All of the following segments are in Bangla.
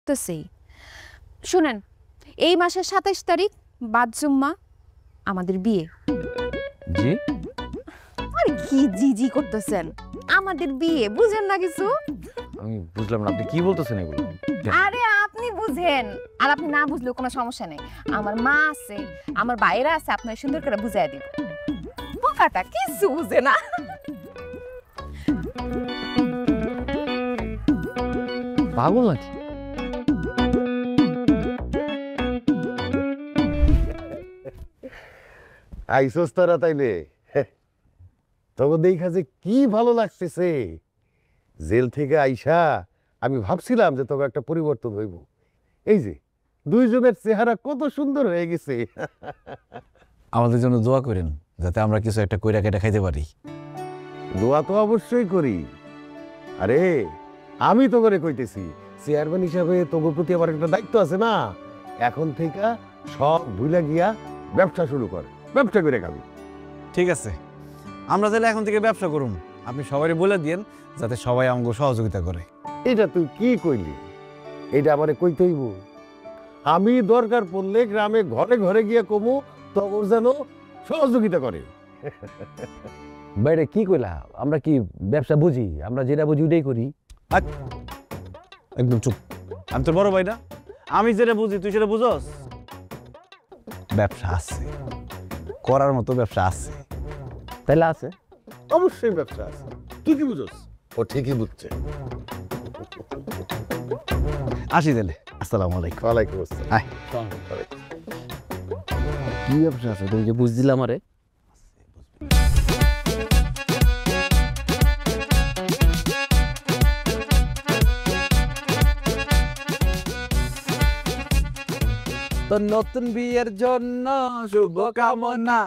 লাগতেছেই। শুনেন, এই মাসের ২৭ তারিখ বাদ জুম্মা আমাদের বিয়ে। জি? আরে কি জি জি করতেছেন? আমাদের বিয়ে বুঝেন না কিছু? আমি বুঝলাম না, আপনি কি বলতেছেন এগুলো? আরে আপনি বুঝেন, আর আপনি না বুঝলেও কোনো সমস্যা নেই। আমার মা আছে, আমার ভাইরা আছে, আপনার সুন্দর করে বুঝাই দিব। বোকাটা কিছু বুঝে না। পাগল নাকি? আইসোস তারা তাইলে তবে দেখা যে কি ভালো লাগতেছে। জেল থেকে আইসা আমি ভাবছিলাম যে তোকে একটা পরিবর্তন হইব। এই যে দুইজনের চেহারা কত সুন্দর হয়ে গেছে। আমাদের জন্য দোয়া করেন যাতে আমরা কিছু একটা কইরা কেটে খাইতে পারি। দোয়া তো অবশ্যই করি। আরে আমি তো করে কইতেছি, চেয়ারম্যান হিসাবে তোর প্রতি আমার একটা দায়িত্ব আছে না। এখন থেকে সব ভুলে গিয়া ব্যবসা শুরু কর, ব্যবসা করে খাবি। ঠিক আছে, আমরা তাহলে এখন থেকে ব্যবসা করুন। আপনি সবাই বলে দিয়েন যাতে সবাই আমাকে সহযোগিতা করে। এটা তুই কি কইলি? এটা আমারে কইতে হইব? আমি দরকার পড়লে গ্রামে ঘরে ঘরে গিয়ে কমু, তখন যেন সহযোগিতা করে। বাইরে কি কইলা? আমরা কি ব্যবসা বুঝি? আমরা যেটা বুঝি ওটাই করি। একদম চুপ। আমি তোর বড় ভাই না? আমি যেটা বুঝি তুই সেটা বুঝস? ব্যবসা আছে, করার মতো ব্যবসা আছে। তাইলে আছে? অবশ্যই ব্যবসা আছে। তুই কি বুঝস? ও ঠিকই বুঝছে। আসি তাহলে। আসসালামু আলাইকুম। ওয়ালাইকুম আসসালাম। আয়। কি ব্যবসা আছে তুমি যে বুঝ দিলাম আরে? তো নতুন বিয়ের জন্য শুভ কামনা,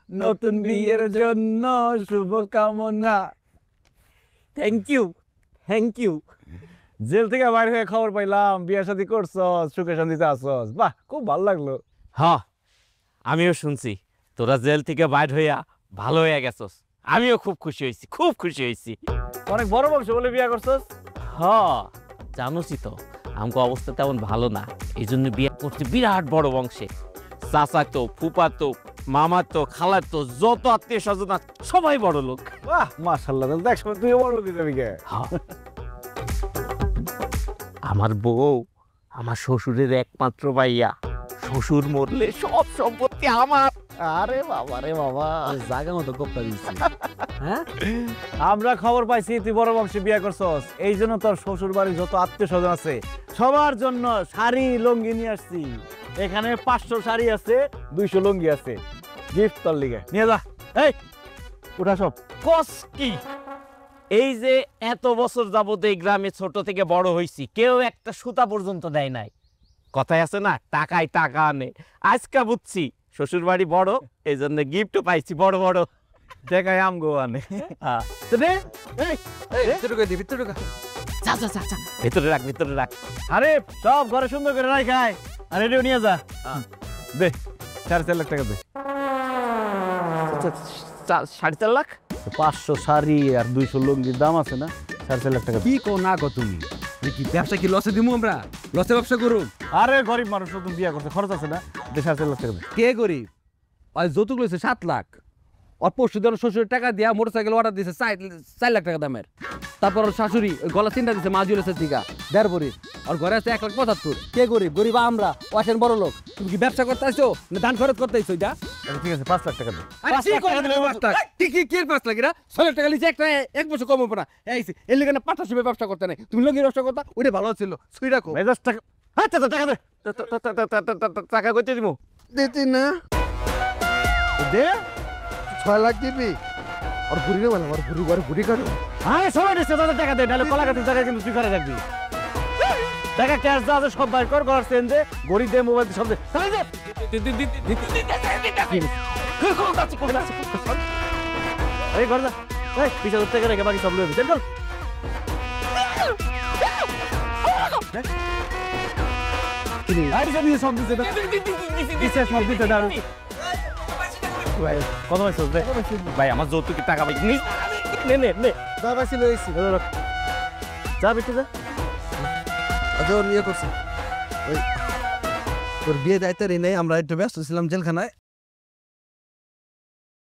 নতুন বিয়ের জন্য শুভ কামনা। Thank you, thank you. জেল থেকে বাইরে হয়ে খবর পাইলাম বিয়ে শাদী করছস, সুখে শান্তিতে আসছস। বাহ, খুব ভালো লাগলো। হ্যাঁ, আমিও শুনছি তোরা জেল থেকে বাইর হইয়া ভালো হইয়া গেছস। আমিও খুব খুশি হয়েছি, খুব খুশি হয়েছি। অনেক বড় বংশ বলে বিয়ে করছস। হ্যাঁ, জানোসই তো আমাকে অবস্থা তেমন ভালো না, এই জন্য বিয়ে করছি বিরাট বড় বংশে। চাচা তো, ফুপা তো, মামা তো, খালা তো, যত আত্মীয় স্বজন সবাই বড় লোক। বাহ, মাশাআল্লাহ। তাহলে দেখ সময় তুই বড় দিতে বিকে। আমার বউ আমার শ্বশুরের একমাত্র ভাইয়া, শ্বশুর মরলে সব সম্পত্তি আমার। আরে বাবা রে বাবা, জায়গা মতো কোপটা দিচ্ছি। হ্যাঁ, আমরা খবর পাইছি তুই বড় বংশে বিয়ে করছস। এই জন্য তোর শ্বশুর বাড়ির যত আত্মীয় স্বজন আছে সবার জন্য শাড়ি লুঙ্গি নিয়ে আসছি। এখানে 500 শাড়ি আছে, 200 লুঙ্গি আছে। গিফট তোর লিগে নিয়ে যা। এই উঠা সব। কস কি? এই যে এত বছর যাবত এই গ্রামে ছোট থেকে বড় হইছি, কেউ একটা সুতা পর্যন্ত দেয় নাই। কথায় আছে না, টাকায় টাকা আনে। আজকে বুঝছি শ্বশুর বাড়ি বড়, এই জন্য গিফটও পাইছি বড় বড়। দেখাই আমগো আনে। যা যা যা যা, ভেতরে রাখ, ভেতরে রাখ। আরে সব ঘরে সুন্দর করে রাখ খায়। আর এটাও নিয়ে যা। দে 4.5 লাখ টাকা দে। 4.5 লাখ? 500 শাড়ি আর 200 লুঙ্গির দাম আছে না? 4.5 লাখ টাকা। কি কো না কো তুমি? কি ব্যবসা কি লসে দিমু আমরা? লসে ব্যবসা করুন? আরে গরিব মানুষ নতুন বিয়ে করতে খরচ আছে না? দে 4.5 লাখ টাকা দে। কে গরিব? ওই যৌতুক লইছে 7 লাখ। আর পরশু দিন শ্বশুরের টাকা দিয়া মোটরসাইকেল অর্ডার দিয়েছে 4 লাখ টাকা দামের। তারপর ওর শাশুড়ি ওই গলা চিন্তা দিচ্ছে মাজুলেছে টিকা 1.5 ভরি। আর ঘরে আছে 1,75,000। কে গরিব? গরিব আমরা, ওয়াসেন বড় লোক। তুমি কি ব্যবসা করতে আসছো না দান খরচ করতে আইছো? এটা ঠিক আছে 5 লাখ টাকা দে। আরে কি করে দিলে 5 লাখ? কি 5 লাখ এরা? 6 লাখ টাকা লিছে একটা এক বছর কম হবে না। এইছে এর লাগি না পার্টনারশিপে ব্যবসা করতে নাই। তুমি লগি ব্যবসা করতা, ওইটা ভালো ছিল। সুই রাখো। মেজাজ টাকা। আচ্ছা টাকা দে। টাকা কইতে দিমু? দিতি না দে। 6 লাখ দিবি? আর ভুরি না আমার ভুরি কাটো। আরে সবাই দিচ্ছে তাদের টাকা দে, নাহলে কলা গাছের টাকা কিন্তু তুই করে রাখবি। টাকা ক্যাশ দাও, সব বাইর কর, ঘর চেঞ্জ দে, ঘড়ি দে, মোবাইল সব দে। তাই দে। এই ঘর যা। এই পিছা উঠতে গেলে বাকি সব লইবি। চল। আরে সব দিয়ে সব দিতে দাও। দিছে সব দিতে দাও। ভাই কত পয়সা দে? ভাই আমার যৌতুকের টাকা ভাই নে নে নে। দাদা ছিল এইছি যা বিটে যা। আচ্ছা ওর ইয়ে করছে ওই তোর বিয়ে দায়িত্বের নেই আমরা একটু ব্যস্ত ছিলাম জেলখানায়